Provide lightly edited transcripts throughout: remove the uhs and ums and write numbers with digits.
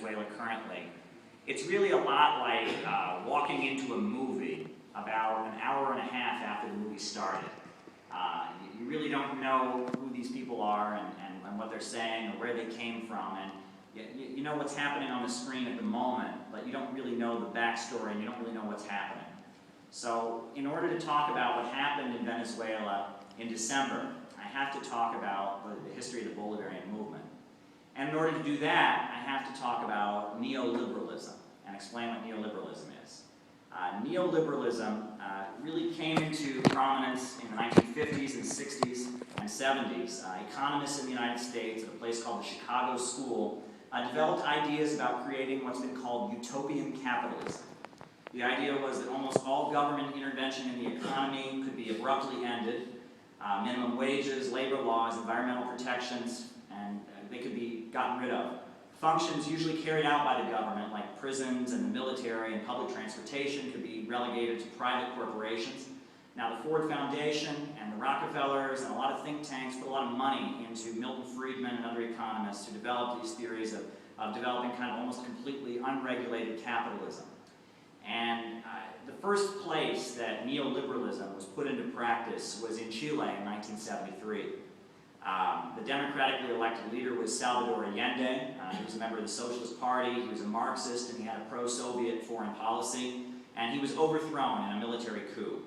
Venezuela currently, it's really a lot like walking into a movie about an hour and a half after the movie started. You really don't know who these people are and what they're saying or where they came from, and you know what's happening on the screen at the moment, but you don't really know the backstory and you don't really know what's happening. So in order to talk about what happened in Venezuela in December, I have to talk about the history of the Bolivarian movement. And in order to do that, I have to talk about neoliberalism and explain what neoliberalism is. Neoliberalism really came into prominence in the 1950s and 60s and 70s. Economists in the United States at a place called the Chicago School developed ideas about creating what's been called utopian capitalism. The idea was that almost all government intervention in the economy could be abruptly ended. Minimum wages, labor laws, environmental protections, and they could be gotten rid of. Functions usually carried out by the government, like prisons and the military and public transportation, could be relegated to private corporations. Now, the Ford Foundation and the Rockefellers and a lot of think tanks put a lot of money into Milton Friedman and other economists who developed these theories of developing kind of almost completely unregulated capitalism. And the first place that neoliberalism was put into practice was in Chile in 1973. The democratically elected leader was Salvador Allende. He was a member of the Socialist Party, he was a Marxist, and he had a pro-Soviet foreign policy. And he was overthrown in a military coup.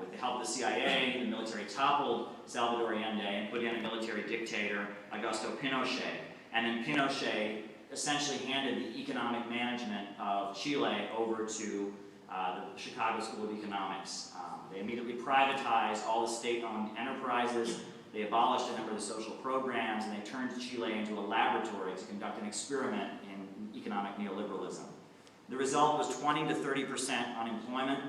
With the help of the CIA, the military toppled Salvador Allende and put in a military dictator, Augusto Pinochet. And then Pinochet essentially handed the economic management of Chile over to the Chicago School of Economics. They immediately privatized all the state-owned enterprises. They abolished a number of the social programs, and they turned Chile into a laboratory to conduct an experiment in economic neoliberalism. The result was 20 to 30% unemployment.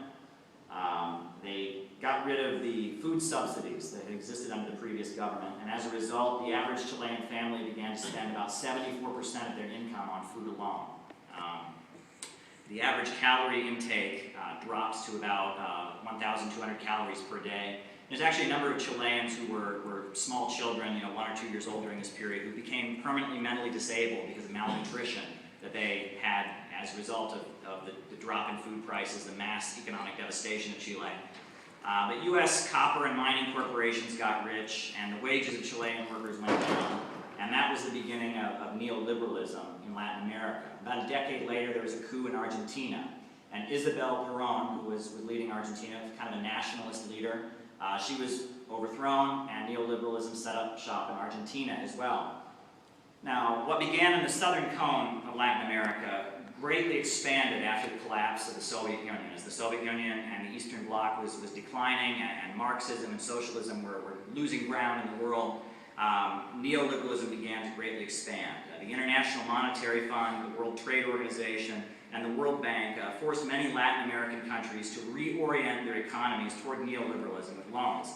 They got rid of the food subsidies that had existed under the previous government, and as a result, the average Chilean family began to spend about 74% of their income on food alone. The average calorie intake drops to about 1,200 calories per day. There's actually a number of Chileans who were small children, 1 or 2 years old during this period, who became permanently mentally disabled because of malnutrition that they had as a result of the drop in food prices, the mass economic devastation of Chile. But U.S. copper and mining corporations got rich, and the wages of Chilean workers went down, and that was the beginning of neoliberalism in Latin America. About a decade later, there was a coup in Argentina, and Isabel Perón, who was leading Argentina, kind of a nationalist leader, she was overthrown, and neoliberalism set up shop in Argentina as well. Now, what began in the southern cone of Latin America greatly expanded after the collapse of the Soviet Union. As the Soviet Union and the Eastern Bloc was declining, and Marxism and socialism were losing ground in the world, neoliberalism began to greatly expand. The International Monetary Fund, the World Trade Organization, and the World Bank forced many Latin American countries to reorient their economies toward neoliberalism with loans.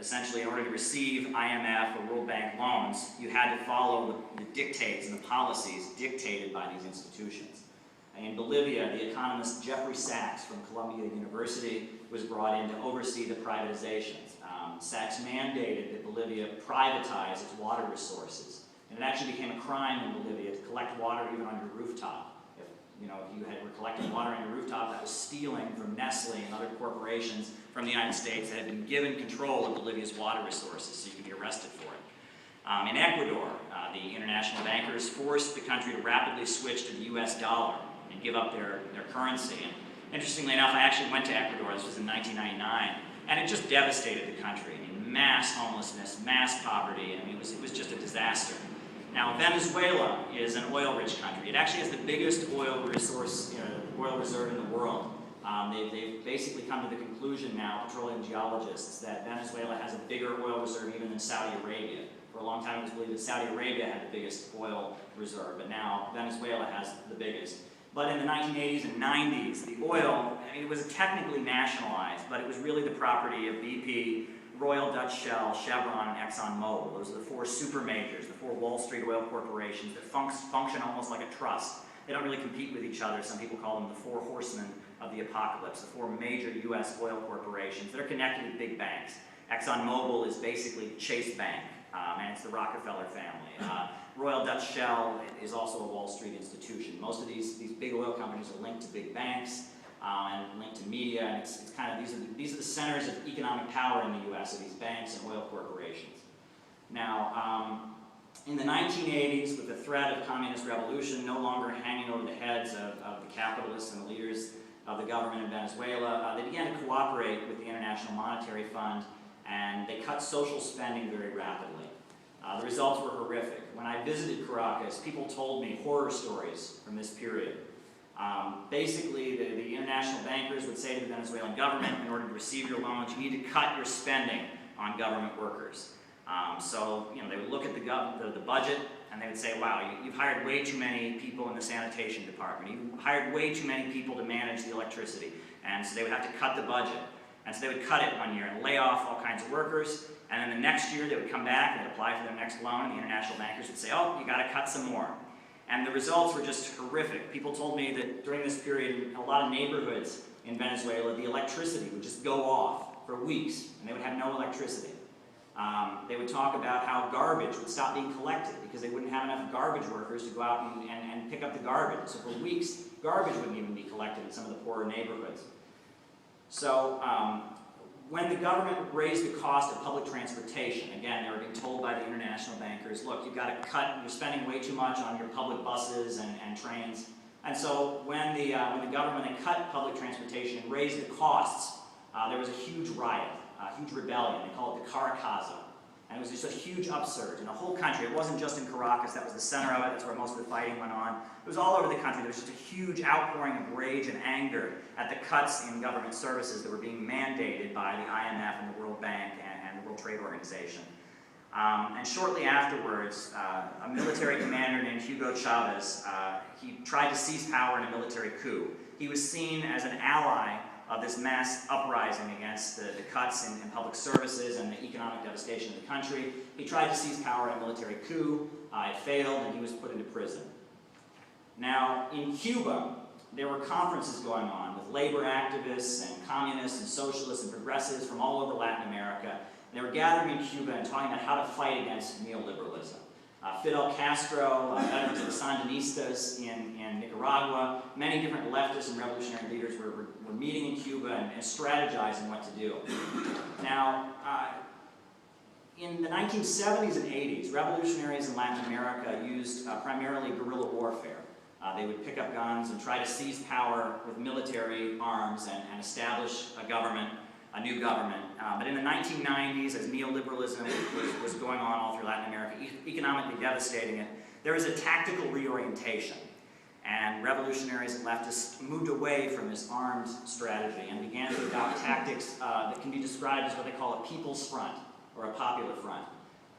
Essentially, in order to receive IMF or World Bank loans, you had to follow the dictates and the policies dictated by these institutions. In Bolivia, the economist Jeffrey Sachs from Columbia University was brought in to oversee the privatizations. Sachs mandated that Bolivia privatize its water resources, and it actually became a crime in Bolivia to collect water even on your rooftop. If you were collecting water on your rooftop, that was stealing from Nestle and other corporations from the United States that had been given control of Bolivia's water resources, so you could be arrested for it. In Ecuador, the international bankers forced the country to rapidly switch to the US dollar and give up their currency. And interestingly enough, I actually went to Ecuador, this was in 1999, and it just devastated the country. Mass homelessness, mass poverty, it was just a disaster. Now, Venezuela is an oil-rich country. It actually has the biggest oil resource, oil reserve in the world. They've basically come to the conclusion now, petroleum geologists, that Venezuela has a bigger oil reserve even than Saudi Arabia. For a long time it was believed that Saudi Arabia had the biggest oil reserve, but now Venezuela has the biggest. But in the 1980s and 90s, the oil, it was technically nationalized, but it was really the property of BP, Royal Dutch Shell, Chevron, and ExxonMobil. Those are the 4 super majors, the 4 Wall Street oil corporations that function almost like a trust. They don't really compete with each other. Some people call them the 4 horsemen of the apocalypse, the 4 major U.S. oil corporations that are connected with big banks. ExxonMobil is basically Chase Bank, and it's the Rockefeller family. Royal Dutch Shell is also a Wall Street institution. Most of these big oil companies are linked to big banks and linked to media, and it's kind of, these are the centers of economic power in the U.S., of these banks and oil corporations. Now, in the 1980s, with the threat of communist revolution no longer hanging over the heads of the capitalists and the leaders of the government in Venezuela, they began to cooperate with the International Monetary Fund, and they cut social spending very rapidly. The results were horrific. When I visited Caracas, people told me horror stories from this period. Basically, the international bankers would say to the Venezuelan government, in order to receive your loans, you need to cut your spending on government workers. So, they would look at the budget, and they would say, wow, you've hired way too many people in the sanitation department. You've hired way too many people to manage the electricity. And so they would have to cut the budget. And so they would cut it one year and lay off all kinds of workers. And then the next year, they would come back and they'd apply for their next loan, and the international bankers would say, oh, you got to cut some more. And the results were just horrific. People told me that during this period, in a lot of neighborhoods in Venezuela, the electricity would just go off for weeks, and they would have no electricity. They would talk about how garbage would stop being collected because they wouldn't have enough garbage workers to go out and pick up the garbage. So for weeks, garbage wouldn't even be collected in some of the poorer neighborhoods. So when the government raised the cost of public transportation, again, they were being told by the international bankers, look, you've got to cut, you're spending way too much on your public buses and trains. And so when the government they cut public transportation and raised the costs, there was a huge riot, a huge rebellion. They call it the Caracazo. And it was just a huge upsurge in the whole country. It wasn't just in Caracas, that was the center of it, that's where most of the fighting went on. It was all over the country. There was just a huge outpouring of rage and anger at the cuts in government services that were being mandated by the IMF and the World Bank and the World Trade Organization. And shortly afterwards, a military commander named Hugo Chavez, he tried to seize power in a military coup. He was seen as an ally of this mass uprising against the cuts in public services and the economic devastation of the country. He tried to seize power in a military coup. It failed, and he was put into prison. Now, in Cuba, there were conferences going on with labor activists and communists and socialists and progressives from all over Latin America. And they were gathering in Cuba and talking about how to fight against neoliberalism. Fidel Castro, veterans of the Sandinistas in Nicaragua, many different leftist and revolutionary leaders were meeting in Cuba and strategizing what to do. Now, in the 1970s and 80s, revolutionaries in Latin America used primarily guerrilla warfare. They would pick up guns and try to seize power with military arms and establish a government, a new government. But in the 1990s, as neoliberalism was going on all through Latin America, economically devastating it, there was a tactical reorientation. And revolutionaries and leftists moved away from this armed strategy and began to adopt tactics that can be described as what they call a people's front, or a popular front.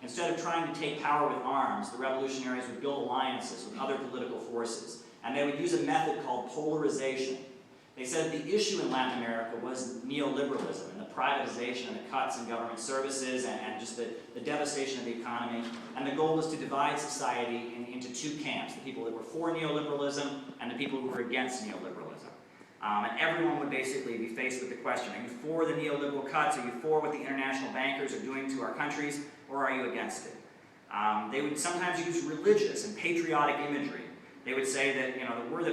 Instead of trying to take power with arms, the revolutionaries would build alliances with other political forces, and they would use a method called polarization. They said the issue in Latin America was neoliberalism and the privatization and the cuts in government services and just the devastation of the economy. And the goal was to divide society into two camps, the people that were for neoliberalism and the people who were against neoliberalism. And everyone would basically be faced with the question, are you for the neoliberal cuts? Are you for what the international bankers are doing to our countries? Or are you against it? They would sometimes use religious and patriotic imagery. They would say that, we're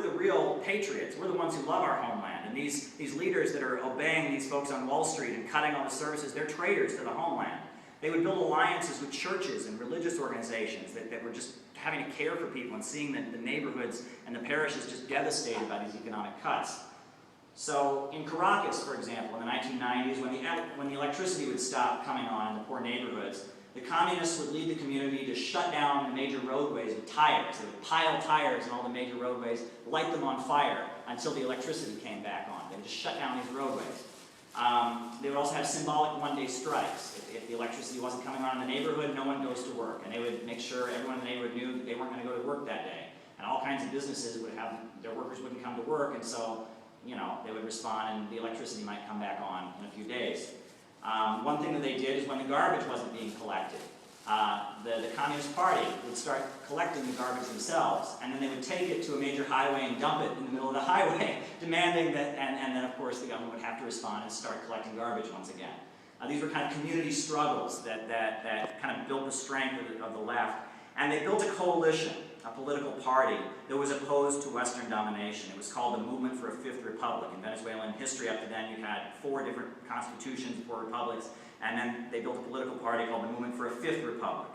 the real patriots. We're the ones who love our homeland. And these leaders that are obeying these folks on Wall Street and cutting all the services, they're traitors to the homeland. They would build alliances with churches and religious organizations that were just having to care for people and seeing the neighborhoods and the parishes just devastated by these economic cuts. So in Caracas, for example, in the 1990s, when the electricity would stop coming on in the poor neighborhoods, the communists would lead the community to shut down the major roadways with tires. They would pile tires in all the major roadways, light them on fire until the electricity came back on. They would just shut down these roadways. They would also have symbolic one-day strikes. If the electricity wasn't coming on in the neighborhood, no one goes to work. And they would make sure everyone in the neighborhood knew that they weren't going to go to work that day. And all kinds of businesses would have, their workers wouldn't come to work, and so, they would respond and the electricity might come back on in a few days. One thing that they did is when the garbage wasn't being collected, the Communist Party would start collecting the garbage themselves, and then they would take it to a major highway and dump it in the middle of the highway, demanding that, and then of course the government would have to respond and start collecting garbage once again. These were kind of community struggles that kind of built the strength of the left. And they built a coalition, a political party that was opposed to Western domination. It was called the Movement for a Fifth Republic. In Venezuelan history up to then, you had 4 different constitutions, 4 republics, and then they built a political party called the Movement for a Fifth Republic.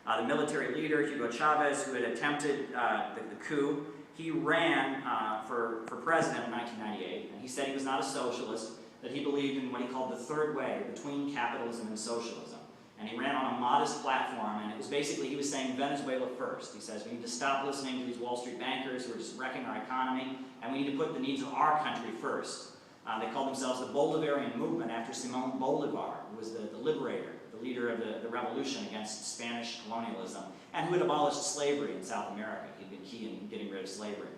The military leader, Hugo Chavez, who had attempted the coup, he ran for president in 1998, and he said he was not a socialist, that he believed in what he called the third way, between capitalism and socialism. And he ran on a modest platform, and it was basically, he was saying Venezuela first. He says, we need to stop listening to these Wall Street bankers who are just wrecking our economy, and we need to put the needs of our country first. They called themselves the Bolivarian movement after Simón Bolívar, who was the liberator, the leader of the revolution against Spanish colonialism, and who had abolished slavery in South America. He'd been key in getting rid of slavery.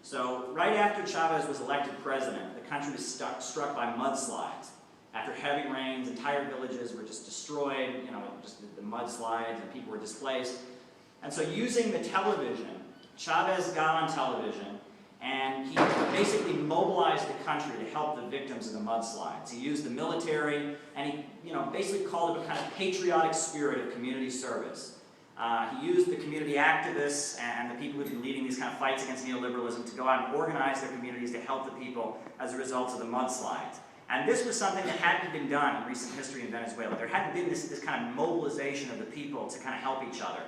So right after Chavez was elected president, the country was struck by mudslides. After heavy rains, entire villages were just destroyed, just the mudslides, and people were displaced. And so using the television, Chavez got on television, and he basically mobilized the country to help the victims of the mudslides. He used the military, and he basically called it a kind of patriotic spirit of community service. He used the community activists and the people who've been leading these kind of fights against neoliberalism to go out and organize their communities to help the people as a result of the mudslides. And this was something that hadn't been done in recent history in Venezuela. There hadn't been this kind of mobilization of the people to kind of help each other.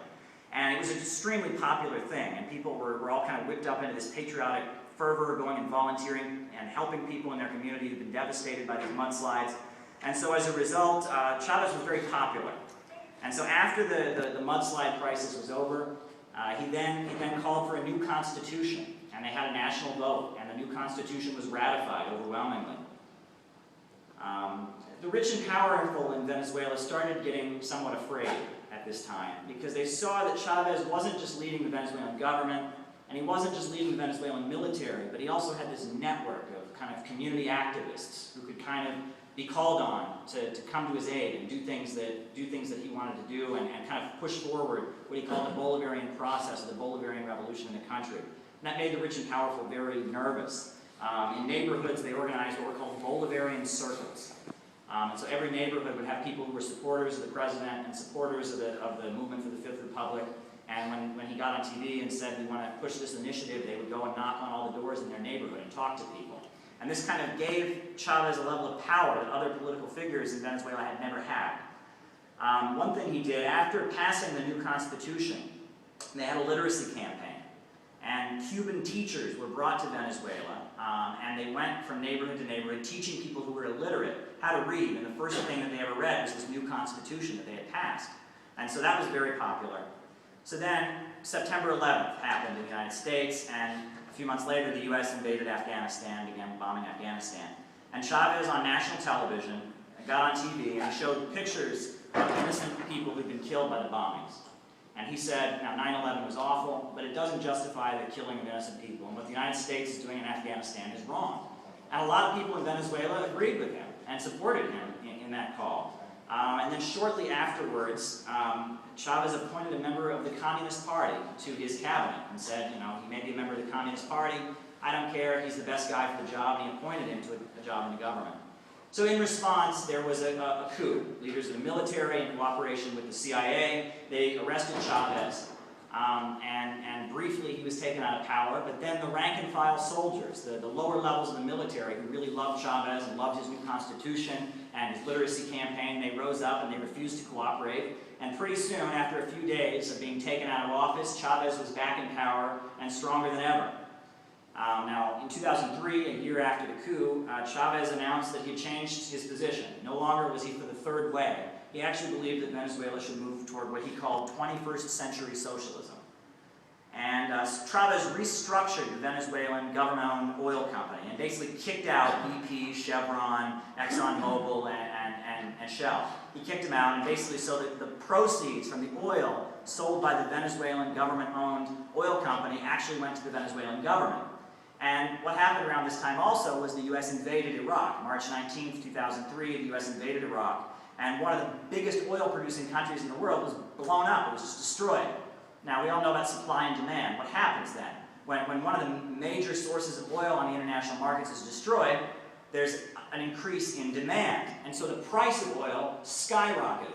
And it was an extremely popular thing, and people were all kind of whipped up into this patriotic fervor, going and volunteering and helping people in their community who'd been devastated by these mudslides. And so as a result, Chavez was very popular. And so after the mudslide crisis was over, he then called for a new constitution, and they had a national vote, and the new constitution was ratified overwhelmingly. The rich and powerful in Venezuela started getting somewhat afraid at this time, because they saw that Chavez wasn't just leading the Venezuelan government, and he wasn't just leading the Venezuelan military, but he also had this network of kind of community activists who could kind of be called on to come to his aid and do things that he wanted to do, and kind of push forward what he called the Bolivarian process, the Bolivarian revolution in the country. And that made the rich and powerful very nervous. In neighborhoods, they organized what were called Bolivarian circles. So every neighborhood would have people who were supporters of the president and supporters of the movement for the Fifth Republic. And when he got on TV and said, we want to push this initiative, they would go and knock on all the doors in their neighborhood and talk to people. And this kind of gave Chavez a level of power that other political figures in Venezuela had never had. One thing he did, after passing the new constitution, they had a literacy campaign. And Cuban teachers were brought to Venezuela, and they went from neighborhood to neighborhood teaching people who were illiterate how to read. And the first thing that they ever read was this new constitution that they had passed. And so that was very popular. So then, September 11th happened in the United States, and a few months later, the U.S. invaded Afghanistan, began bombing Afghanistan. And Chavez, on national television, got on TV and showed pictures of innocent people who'd been killed by the bombings. And he said, now 9/11 was awful, but it doesn't justify the killing of innocent people. And what the United States is doing in Afghanistan is wrong. And a lot of people in Venezuela agreed with him and supported him in that call. And then shortly afterwards, Chavez appointed a member of the Communist Party to his cabinet and said, he may be a member of the Communist Party, I don't care, he's the best guy for the job, and he appointed him to a job in the government. So in response, there was a coup. Leaders of the military, in cooperation with the CIA, they arrested Chavez, and briefly he was taken out of power, but then the rank-and-file soldiers, the lower levels of the military who really loved Chavez and loved his new constitution and his literacy campaign, they rose up and they refused to cooperate. And pretty soon, after a few days of being taken out of office, Chavez was back in power and stronger than ever. Now, in 2003, a year after the coup, Chavez announced that he had changed his position. No longer was he for the third way. He actually believed that Venezuela should move toward what he called 21st century socialism. And Chavez restructured the Venezuelan government-owned oil company and basically kicked out BP, Chevron, ExxonMobil, and Shell. He kicked them out, and basically so that the proceeds from the oil sold by the Venezuelan government-owned oil company actually went to the Venezuelan government. And what happened around this time also was the U.S. invaded Iraq. March 19th, 2003, the U.S. invaded Iraq, and one of the biggest oil-producing countries in the world was blown up. It was just destroyed. Now, we all know about supply and demand. What happens then? When one of the major sources of oil on the international markets is destroyed, there's an increase in demand. And so the price of oil skyrocketed.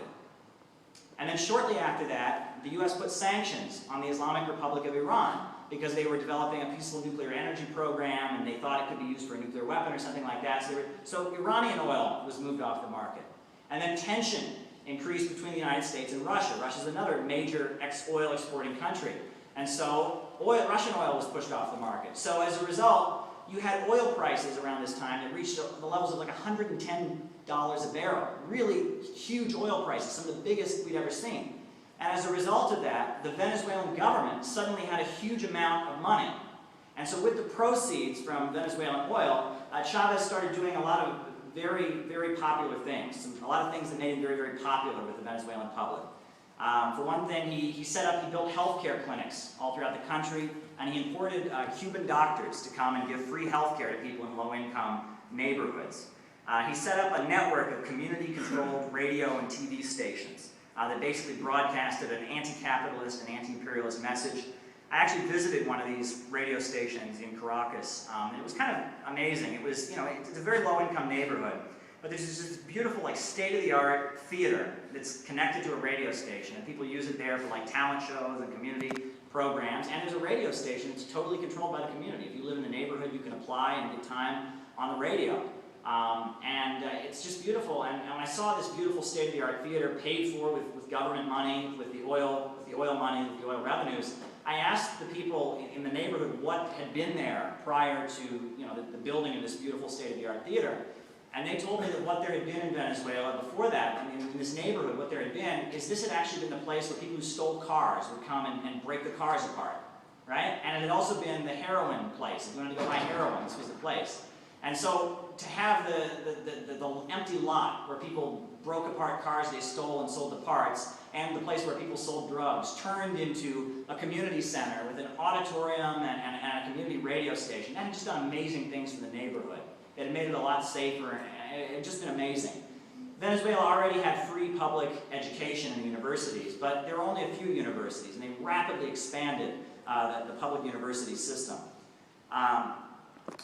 And then shortly after that, the US put sanctions on the Islamic Republic of Iran because they were developing a peaceful nuclear energy program and they thought it could be used for a nuclear weapon or something like that. So Iranian oil was moved off the market. And then tension increased between the United States and Russia. Russia's another major oil exporting country. And so Russian oil was pushed off the market. So as a result, you had oil prices around this time that reached the levels of like $110 a barrel. Really huge oil prices, some of the biggest we'd ever seen. And as a result of that, the Venezuelan government suddenly had a huge amount of money. And so with the proceeds from Venezuelan oil, Chavez started doing a lot of very, very popular things. A lot of things that made him very, very popular with the Venezuelan public. For one thing, he built healthcare clinics all throughout the country, and he imported Cuban doctors to come and give free healthcare to people in low-income neighborhoods. He set up a network of community-controlled radio and TV stations that basically broadcasted an anti-capitalist and anti-imperialist message. I actually visited one of these radio stations in Caracas, and it was kind of amazing. It was, it's a very low-income neighborhood, but there's this beautiful, like, state-of-the-art theater that's connected to a radio station, and people use it there for, like, talent shows and community programs. And there's a radio station that's totally controlled by the community. If you live in the neighborhood, you can apply and get time on the radio. It's just beautiful. And when I saw this beautiful state-of-the-art theater paid for with government money, with the oil money, with the oil revenues, I asked the people in the neighborhood what had been there prior to the building of this beautiful state-of-the-art theater. And they told me that what there had been in Venezuela before that, in this neighborhood, what there had been, is this had actually been the place where people who stole cars would come and break the cars apart, right? And it had also been the heroin place. If you wanted to go buy heroin, this was the place. And so to have the empty lot where people broke apart cars they stole and sold the parts, and the place where people sold drugs, turned into a community center with an auditorium and a community radio station. That had just done amazing things for the neighborhood. It had made it a lot safer, and it had just been amazing. Venezuela already had free public education in the universities, but there were only a few universities, and they rapidly expanded the public university system.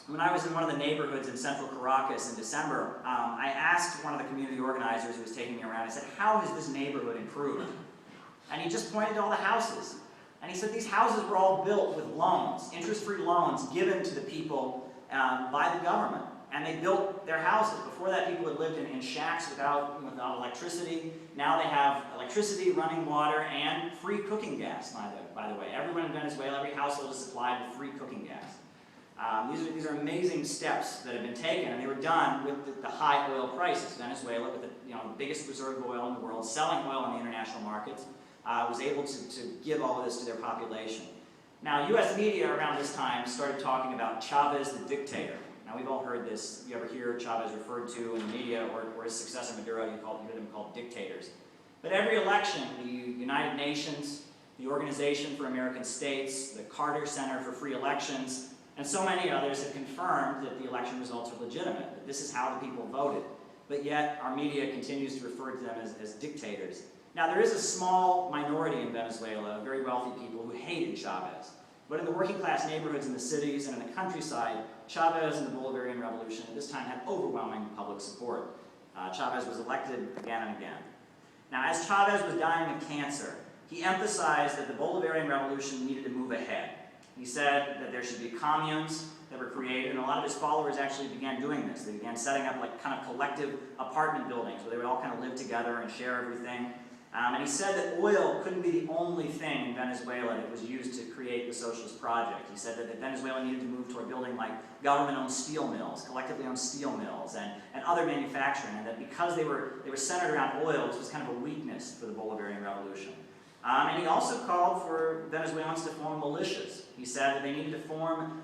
When I was in one of the neighborhoods in central Caracas in December, I asked one of the community organizers who was taking me around, I said, how has this neighborhood improved? And he just pointed to all the houses. And he said these houses were all built with loans, interest-free loans given to the people by the government. And they built their houses. Before that, people had lived in shacks without electricity. Now they have electricity, running water, and free cooking gas, by the way. Everyone in Venezuela, every household is supplied with free cooking gas. These are amazing steps that have been taken, and they were done with the high oil prices. Venezuela, with the biggest reserve of oil in the world, selling oil in the international markets, was able to give all of this to their population. Now, U.S. media around this time started talking about Chavez the dictator. Now, we've all heard this. You ever hear Chavez referred to in the media, or his successor Maduro, you hear them called dictators. But every election, the United Nations, the Organization for American States, the Carter Center for Free Elections, and so many others have confirmed that the election results are legitimate, that this is how the people voted. But yet, our media continues to refer to them as dictators. Now, there is a small minority in Venezuela, very wealthy people, who hated Chavez. But in the working class neighborhoods in the cities and in the countryside, Chavez and the Bolivarian Revolution at this time had overwhelming public support. Chavez was elected again and again. Now, as Chavez was dying of cancer, he emphasized that the Bolivarian Revolution needed to move ahead. He said that there should be communes that were created, and a lot of his followers actually began doing this. They began setting up like kind of collective apartment buildings where they would all kind of live together and share everything. And he said that oil couldn't be the only thing in Venezuela that was used to create the socialist project. He said that Venezuela needed to move toward building like government-owned steel mills, collectively owned steel mills, and other manufacturing, and that because they were centered around oil, this was kind of a weakness for the Bolivarian Revolution. And he also called for Venezuelans to form militias. He said that they needed to form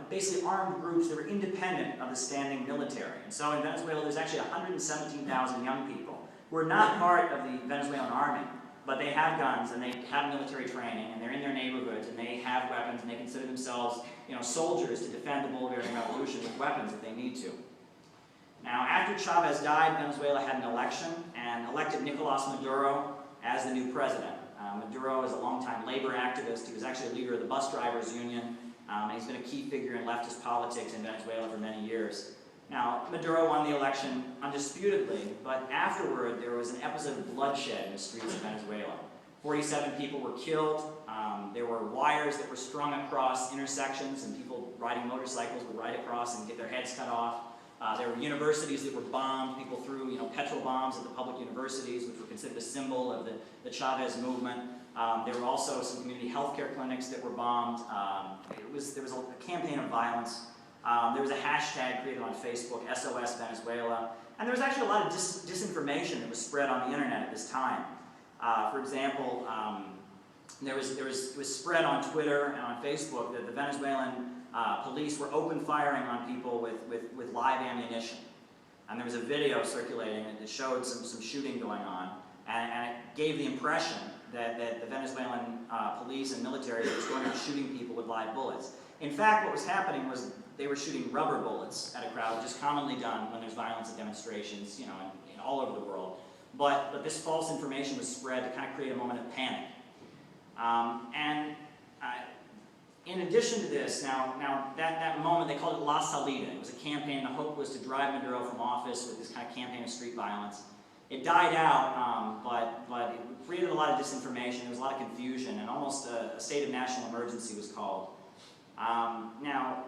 basically armed groups that were independent of the standing military. And so in Venezuela, there's actually 117,000 young people who are not part of the Venezuelan army, but they have guns and they have military training and they're in their neighborhoods and they have weapons and they consider themselves, soldiers to defend the Bolivarian Revolution with weapons if they need to. Now, after Chavez died, Venezuela had an election and elected Nicolás Maduro as the new president. Maduro is a longtime labor activist. He was actually a leader of the bus drivers union. And he's been a key figure in leftist politics in Venezuela for many years. Now, Maduro won the election undisputedly, but afterward there was an episode of bloodshed in the streets of Venezuela. 47 people were killed. There were wires that were strung across intersections, and people riding motorcycles would ride across and get their heads cut off. There were universities that were bombed. People threw, petrol bombs at the public universities, which were considered a symbol of the Chavez movement. There were also some community health care clinics that were bombed. There was a campaign of violence. There was a hashtag created on Facebook, SOS Venezuela, and there was actually a lot of disinformation that was spread on the internet at this time. For example, it was spread on Twitter and on Facebook that the Venezuelan police were open firing on people with live ammunition. And there was a video circulating that showed some shooting going on, and it gave the impression that the Venezuelan police and military was going around shooting people with live bullets. In fact, what was happening was they were shooting rubber bullets at a crowd, which is commonly done when there's violence at demonstrations, in all over the world. But this false information was spread to kind of create a moment of panic. In addition to this, now that moment, they called it La Salida. It was a campaign. The hope was to drive Maduro from office with this kind of campaign of street violence. It died out, but it created a lot of disinformation. There was a lot of confusion, and almost a state of national emergency was called.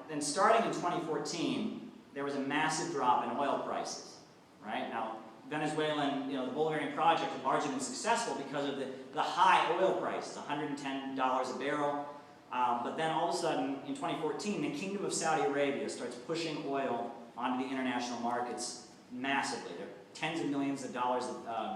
Then starting in 2014, there was a massive drop in oil prices, right? Now, Venezuelan, the Bolivarian project had largely been successful because of the high oil prices, $110 a barrel. But then all of a sudden, in 2014, the Kingdom of Saudi Arabia starts pushing oil onto the international markets massively. There are tens of millions of dollars,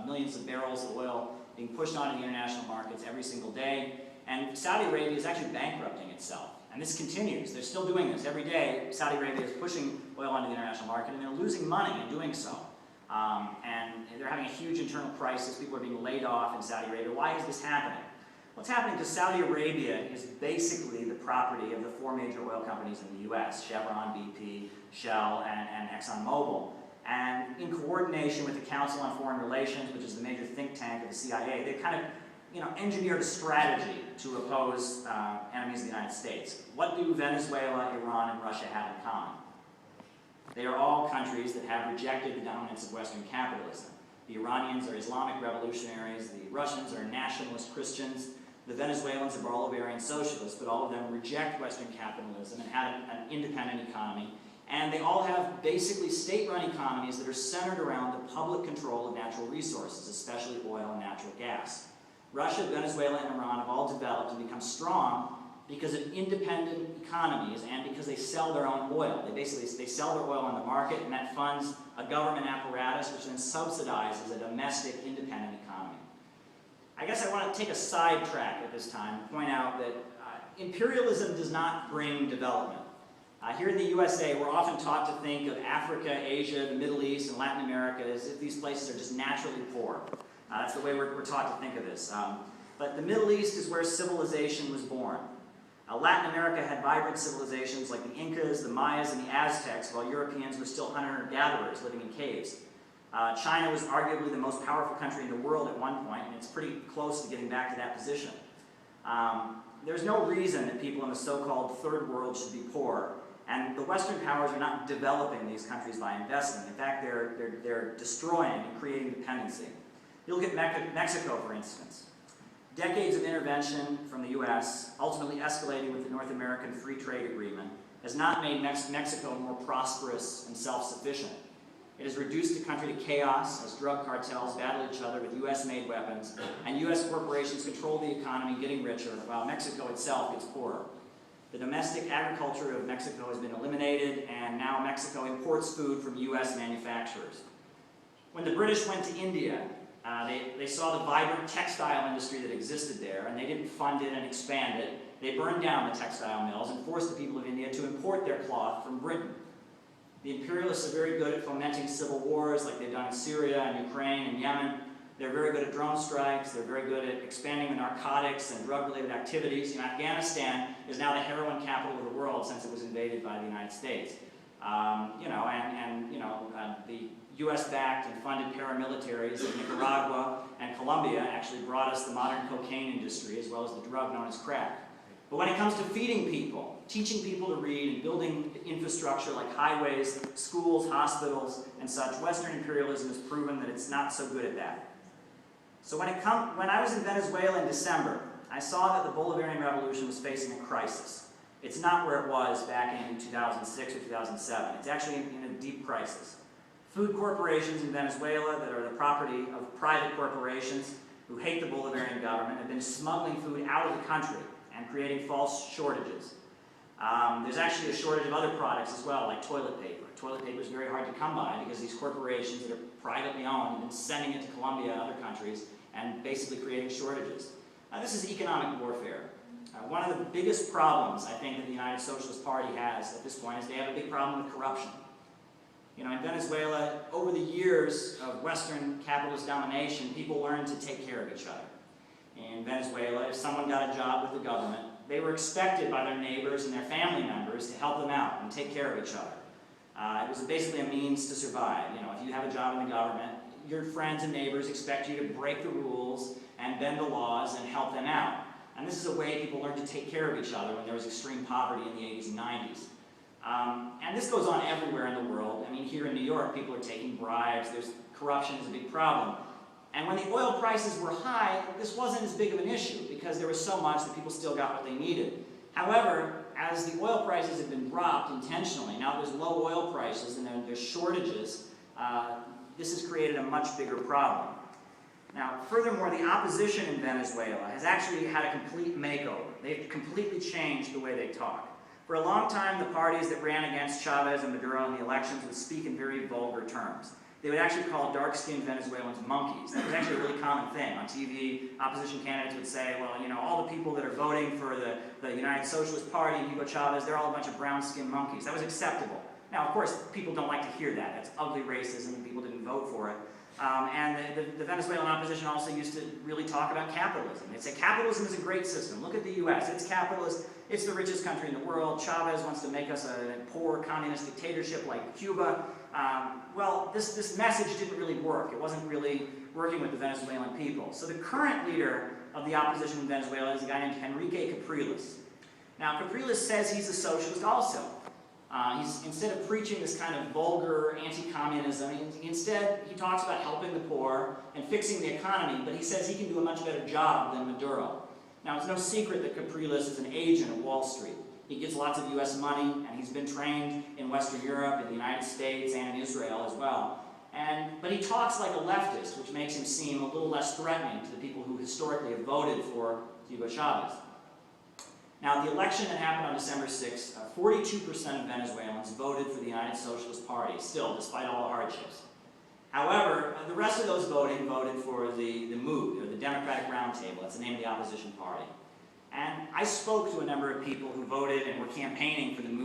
millions of barrels of oil being pushed onto the international markets every single day. And Saudi Arabia is actually bankrupting itself. And this continues. They're still doing this. Every day, Saudi Arabia is pushing oil onto the international market, and they're losing money in doing so. And they're having a huge internal crisis. People are being laid off in Saudi Arabia. Why is this happening? Well, it's happening because Saudi Arabia is basically the property of the four major oil companies in the U.S., Chevron, BP, Shell, and ExxonMobil. And in coordination with the Council on Foreign Relations, which is the major think tank of the CIA, they kind of engineered a strategy to oppose enemies of the United States. What do Venezuela, Iran, and Russia have in common? They are all countries that have rejected the dominance of Western capitalism. The Iranians are Islamic revolutionaries, the Russians are nationalist Christians, the Venezuelans are Bolivarian socialists, but all of them reject Western capitalism and have an independent economy. And they all have basically state-run economies that are centered around the public control of natural resources, especially oil and natural gas. Russia, Venezuela, and Iran have all developed and become strong because of independent economies and because they sell their own oil. They sell their oil on the market, and that funds a government apparatus which then subsidizes a domestic independent economy. I guess I want to take a sidetrack at this time and point out that imperialism does not bring development. Here in the USA, we're often taught to think of Africa, Asia, the Middle East, and Latin America as if these places are just naturally poor. That's the way we're taught to think of this. But the Middle East is where civilization was born. Latin America had vibrant civilizations like the Incas, the Mayas, and the Aztecs, while Europeans were still hunter-gatherers living in caves. China was arguably the most powerful country in the world at one point, and it's pretty close to getting back to that position. There's no reason that people in the so-called third world should be poor, and the Western powers are not developing these countries by investment. In fact, they're destroying and creating dependency. You look at Mexico, for instance. Decades of intervention from the U.S., ultimately escalating with the North American Free Trade Agreement, has not made Mexico more prosperous and self-sufficient. It has reduced the country to chaos as drug cartels battle each other with U.S.-made weapons, and U.S. corporations control the economy, getting richer, while Mexico itself gets poorer. The domestic agriculture of Mexico has been eliminated, and now Mexico imports food from U.S. manufacturers. When the British went to India, they saw the vibrant textile industry that existed there, and they didn't fund it and expand it. They burned down the textile mills and forced the people of India to import their cloth from Britain. The imperialists are very good at fomenting civil wars like they've done in Syria and Ukraine and Yemen. They're very good at drone strikes. They're very good at expanding the narcotics and drug-related activities. Afghanistan is now the heroin capital of the world since it was invaded by the United States. The U.S.-backed and funded paramilitaries in Nicaragua and Colombia actually brought us the modern cocaine industry as well as the drug known as crack. But when it comes to feeding people, teaching people to read and building infrastructure like highways, schools, hospitals, and such, Western imperialism has proven that it's not so good at that. So when I was in Venezuela in December, I saw that the Bolivarian Revolution was facing a crisis. It's not where it was back in 2006 or 2007. It's actually in a deep crisis. Food corporations in Venezuela that are the property of private corporations who hate the Bolivarian government have been smuggling food out of the country and creating false shortages. There's actually a shortage of other products as well, like toilet paper. Toilet paper is very hard to come by because these corporations that are privately owned have been sending it to Colombia and other countries and basically creating shortages. This is economic warfare. One of the biggest problems, I think, that the United Socialist Party has at this point is they have a big problem with corruption. You know, in Venezuela, over the years of Western capitalist domination, people learned to take care of each other. In Venezuela, if someone got a job with the government, they were expected by their neighbors and their family members to help them out and take care of each other. It was basically a means to survive. You know, if you have a job in the government, your friends and neighbors expect you to break the rules and bend the laws and help them out. And this is a way people learned to take care of each other when there was extreme poverty in the 80s and 90s. And this goes on everywhere in the world. I mean, here in New York, people are taking bribes. Corruption is a big problem. And when the oil prices were high, this wasn't as big of an issue because there was so much that people still got what they needed. However, as the oil prices have been dropped intentionally, now there's low oil prices and there's shortages, this has created a much bigger problem. Now, furthermore, the opposition in Venezuela has actually had a complete makeover. They've completely changed the way they talk. For a long time, the parties that ran against Chavez and Maduro in the elections would speak in very vulgar terms. They would actually call dark-skinned Venezuelans monkeys. That was actually a really common thing. On TV, opposition candidates would say, well, you know, all the people that are voting for the United Socialist Party and Hugo Chavez, they're all a bunch of brown-skinned monkeys. That was acceptable. Now, of course, people don't like to hear that. That's ugly racism, and people didn't vote for it. And the Venezuelan opposition also used to really talk about capitalism. They'd say capitalism is a great system. Look at the US. It's capitalist. It's the richest country in the world. Chavez wants to make us a poor communist dictatorship like Cuba. Well, this message didn't really work. It wasn't really working with the Venezuelan people. So the current leader of the opposition in Venezuela is a guy named Enrique Capriles. Now, Capriles says he's a socialist also. Instead of preaching this kind of vulgar anti-communism, instead he talks about helping the poor and fixing the economy, but he says he can do a much better job than Maduro. Now, it's no secret that Capriles is an agent of Wall Street. He gets lots of US money, and he's been trained in Western Europe, in the United States, and in Israel as well. But he talks like a leftist, which makes him seem a little less threatening to the people who historically have voted for Hugo Chavez. Now, the election that happened on December 6th, 42% of Venezuelans voted for the United Socialist Party, still, despite all the hardships. However, the rest of those voted for the MOOD, or the Democratic Roundtable. That's the name of the opposition party. And I spoke to a number of people who voted and were campaigning for the MOOD